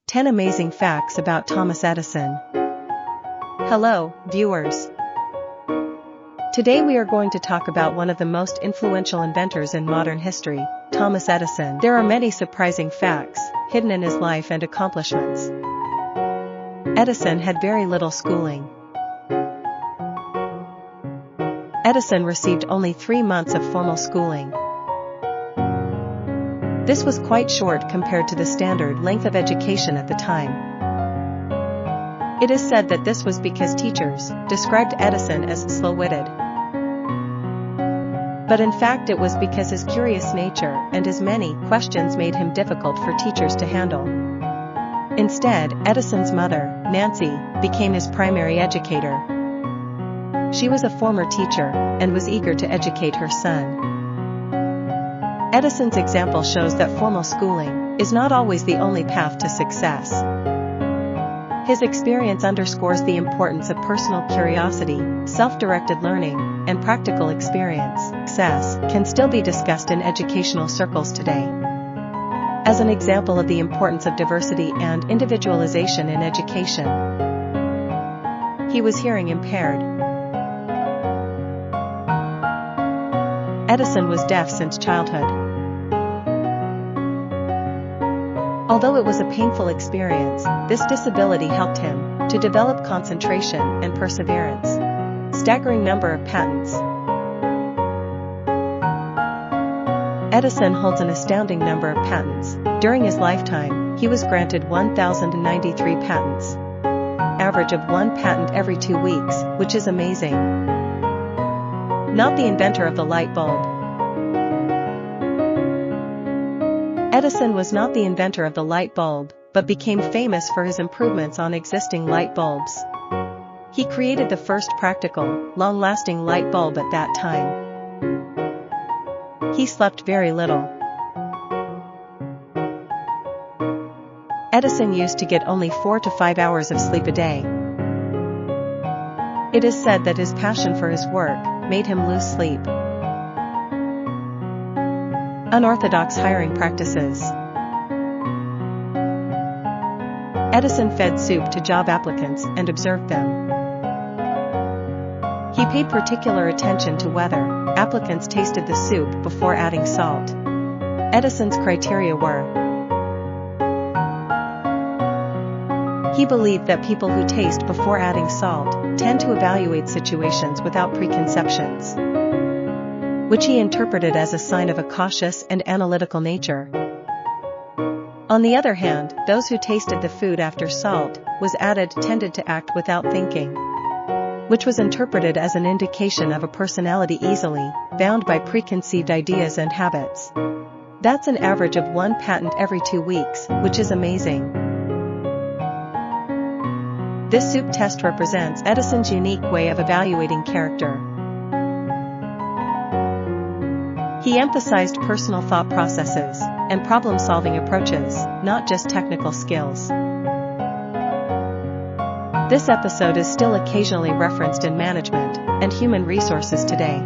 10 Amazing Facts About Thomas Edison. Hello, viewers. Today we are going to talk about one of the most influential inventors in modern history, Thomas Edison. There are many surprising facts hidden in his life and accomplishments. Edison had very little schooling. Edison received only 3 months of formal schooling. This was quite short compared to the standard length of education at the time. It is said that this was because teachers described Edison as slow-witted. But in fact it was because his curious nature and his many questions made him difficult for teachers to handle. Instead, Edison's mother, Nancy, became his primary educator. She was a former teacher and was eager to educate her son. Edison's example shows that formal schooling is not always the only path to success. His experience underscores the importance of personal curiosity, self-directed learning, and practical experience. Success can still be discussed in educational circles today. As an example of the importance of diversity and individualization in education, he was hearing impaired. Edison was deaf since childhood. Although it was a painful experience, this disability helped him to develop concentration and perseverance. Staggering number of patents. Edison holds an astounding number of patents. During his lifetime, he was granted 1,093 patents. Average of 1 patent every 2 weeks, which is amazing. Not the inventor of the light bulb. Edison was not the inventor of the light bulb, but became famous for his improvements on existing light bulbs. He created the first practical, long-lasting light bulb at that time. He slept very little. Edison used to get only 4 to 5 hours of sleep a day. It is said that his passion for his work made him lose sleep. Unorthodox hiring practices. Edison fed soup to job applicants and observed them. He paid particular attention to whether applicants tasted the soup before adding salt. Edison's criteria were: he believed that people who taste before adding salt tend to evaluate situations without preconceptions, which he interpreted as a sign of a cautious and analytical nature. On the other hand, those who tasted the food after salt was added tended to act without thinking, which was interpreted as an indication of a personality easily bound by preconceived ideas and habits. That's an average of 1 patent every 2 weeks, which is amazing. This soup test represents Edison's unique way of evaluating character. He emphasized personal thought processes and problem-solving approaches, not just technical skills. This episode is still occasionally referenced in management and human resources today.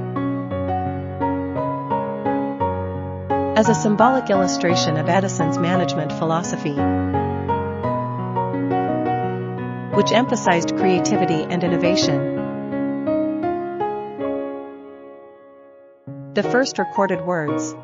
As a symbolic illustration of Edison's management philosophy, which emphasized creativity and innovation. The first recorded words.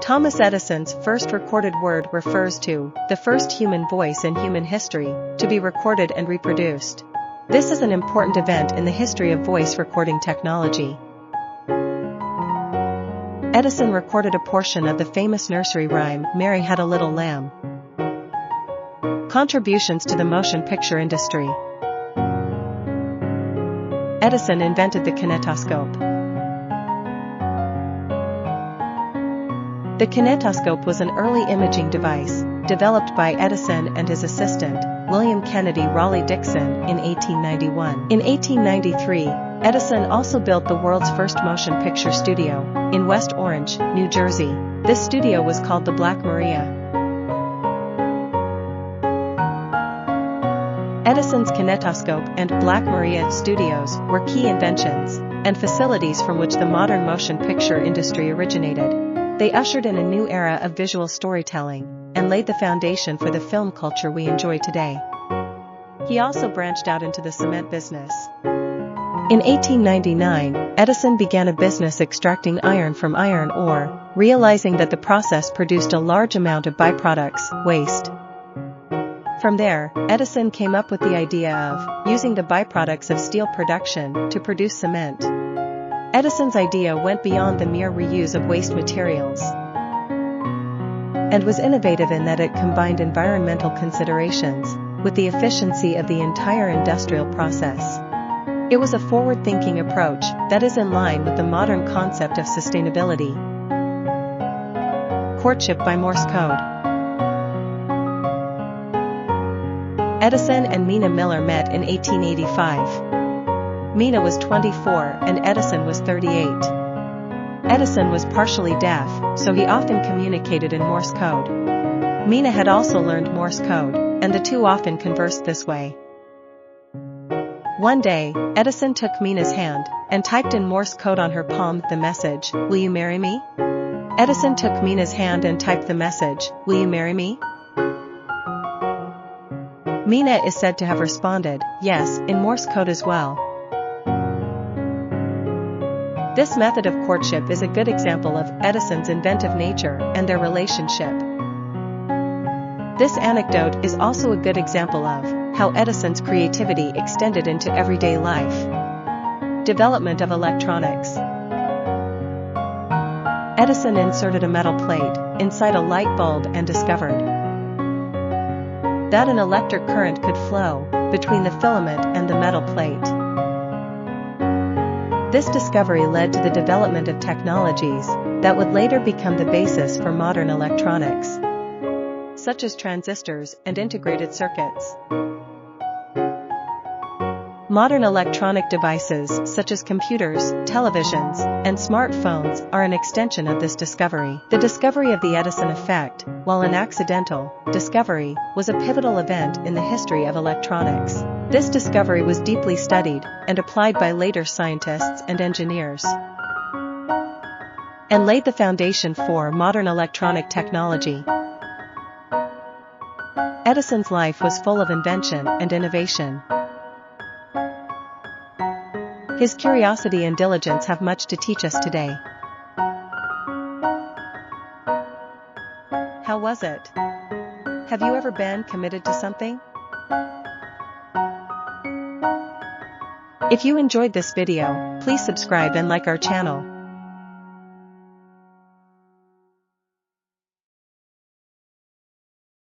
Thomas Edison's first recorded word refers to the first human voice in human history to be recorded and reproduced. This is an important event in the history of voice recording technology. Edison recorded a portion of the famous nursery rhyme, "Mary Had a Little Lamb." Contributions to the motion picture industry. Edison invented the kinetoscope. The kinetoscope was an early imaging device, developed by Edison and his assistant, William Kennedy Raleigh-Dixon, in 1891. In 1893, Edison also built the world's first motion picture studio, in West Orange, New Jersey. This studio was called the Black Maria. Edison's kinetoscope and Black Maria studios were key inventions and facilities from which the modern motion picture industry originated. They ushered in a new era of visual storytelling and laid the foundation for the film culture we enjoy today. He also branched out into the cement business. In 1899, Edison began a business extracting iron from iron ore, realizing that the process produced a large amount of byproducts, waste. From there, Edison came up with the idea of using the byproducts of steel production to produce cement. Edison's idea went beyond the mere reuse of waste materials and was innovative in that it combined environmental considerations with the efficiency of the entire industrial process. It was a forward-thinking approach that is in line with the modern concept of sustainability. Courtship by Morse code. Edison and Mina Miller met in 1885. Mina was 24 and Edison was 38. Edison was partially deaf, so he often communicated in Morse code. Mina had also learned Morse code, and the two often conversed this way. One day, Edison took Mina's hand and typed in Morse code on her palm the message, "Will you marry me?" Edison took Mina's hand and typed the message, "Will you marry me?" Mina is said to have responded, "Yes," in Morse code as well. This method of courtship is a good example of Edison's inventive nature and their relationship. This anecdote is also a good example of how Edison's creativity extended into everyday life. Development of electronics. Edison inserted a metal plate inside a light bulb and discovered that an electric current could flow between the filament and the metal plate. This discovery led to the development of technologies that would later become the basis for modern electronics, such as transistors and integrated circuits. Modern electronic devices such as computers, televisions, and smartphones are an extension of this discovery. The discovery of the Edison effect, while an accidental discovery, was a pivotal event in the history of electronics. This discovery was deeply studied and applied by later scientists and engineers, and laid the foundation for modern electronic technology. Edison's life was full of invention and innovation. His curiosity and diligence have much to teach us today. How was it? Have you ever been committed to something? If you enjoyed this video, please subscribe and like our channel.